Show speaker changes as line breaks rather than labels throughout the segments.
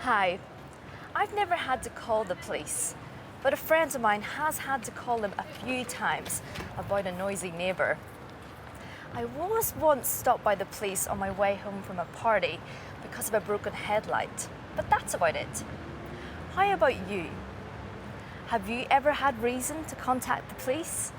Hi. I've never had to call the police, but a friend of mine has had to call them a few times about a noisy neighbour. I was once stopped by the police on my way home from a party because of a broken headlight, but that's about it. How about you? Have you ever had reason to contact the police?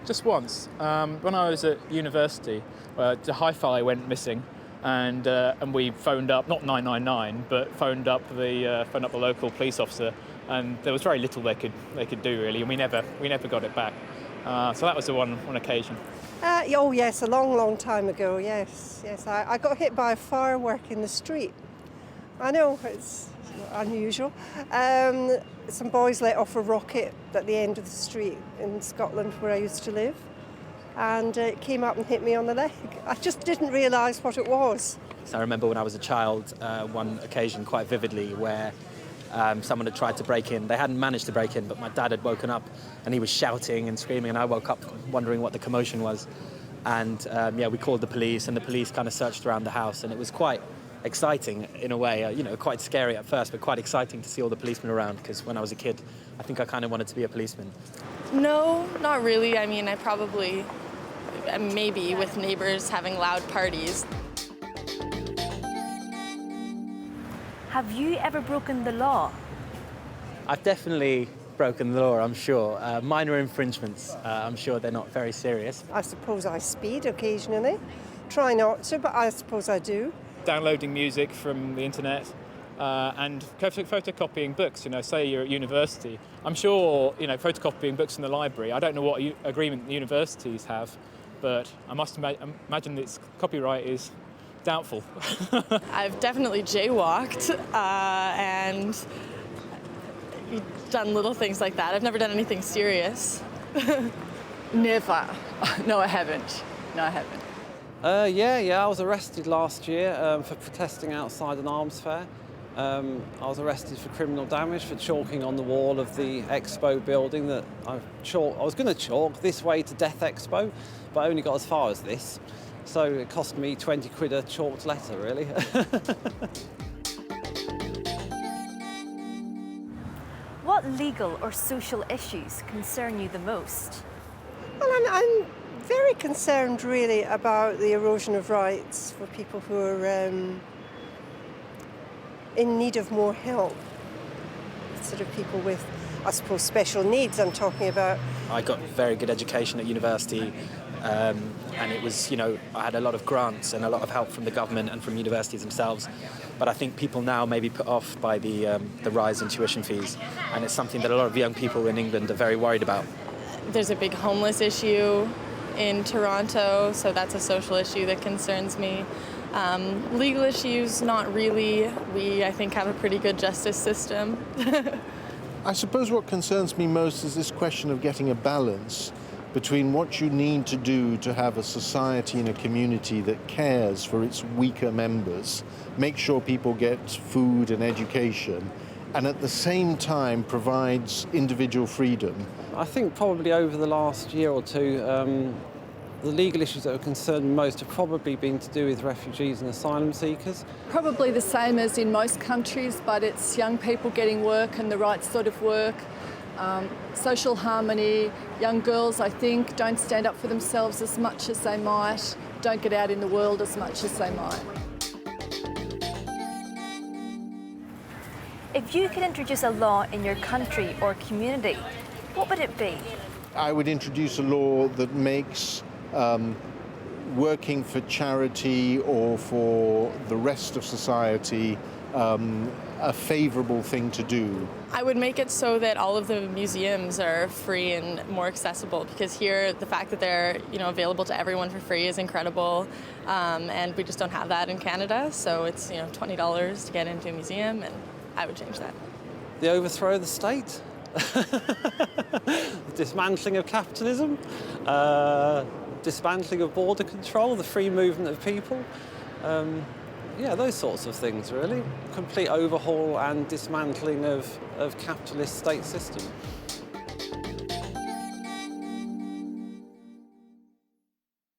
Just once. When I was at university, the hi-fi went missing, and we phoned up, not 999, but phoned up the local police officer, and there was very little they could do really, and we never got it back. So that was the one occasion.
Oh yes, a long time ago. Yes. I got hit by a firework in the street. I know it's unusual. Some boys let off a rocket at the end of the street in Scotland where I used to live, and it came up and hit me on the leg. I just didn't realise what it was.
So I remember when I was a child, one occasion quite vividly where someone had tried to break in. They hadn't managed to break in, but my dad had woken up and he was shouting and screaming, and I woke up wondering what the commotion was. And we called the police, and the police kind of searched around the house, and it was quite exciting in a way, quite scary at first, but quite exciting to see all the policemen around, because when I was a kid, I think I kind of wanted to be a policeman.
No, not really. I mean, I probably, maybe with neighbors having loud parties.
Have you ever broken the law?
I've definitely broken the law, I'm sure. Minor infringements, I'm sure they're not very serious.
I suppose I speed occasionally. Try not to, but I suppose I do.
Downloading music from the internet and photocopying books. Say you're at university. I'm sure, photocopying books in the library. I don't know what agreement the universities have, but I must imagine its copyright is doubtful.
I've definitely jaywalked and done little things like that. I've never done anything serious.
Never. No, I haven't.
I was arrested last year for protesting outside an arms fair. I was arrested for criminal damage for chalking on the wall of the Expo building that I was going to chalk this way to Death Expo, but I only got as far as this. So it cost me 20 quid a chalked letter, really.
What legal or social issues concern you the most?
Well, I'm very concerned really about the erosion of rights for people who are in need of more help. Sort of people with, I suppose, special needs I'm talking about.
I got very good education at university, and it was, I had a lot of grants and a lot of help from the government and from universities themselves. But I think people now may be put off by the rise in tuition fees, and it's something that a lot of young people in England are very worried about.
There's a big homeless issue in Toronto, so that's a social issue that concerns me. Legal issues, not really. We, I think, have a pretty good justice system.
I suppose what concerns me most is this question of getting a balance between what you need to do to have a society and a community that cares for its weaker members, make sure people get food and education, and at the same time provides individual freedom.
I think probably over the last year or two, the legal issues that have concerned me most have probably been to do with refugees and asylum seekers.
Probably the same as in most countries, but it's young people getting work and the right sort of work, social harmony. Young girls, I think, don't stand up for themselves as much as they might, don't get out in the world as much as they might.
If you could introduce a law in your country or community, what would it be?
I would introduce a law that makes working for charity or for the rest of society a favourable thing to do.
I would make it so that all of the museums are free and more accessible, because here the fact that they're available to everyone for free is incredible, and we just don't have that in Canada. So it's $20 to get into a museum, and I would change that.
The overthrow of the state, the dismantling of capitalism, dismantling of border control, the free movement of people. Those sorts of things, really. Complete overhaul and dismantling of capitalist state system.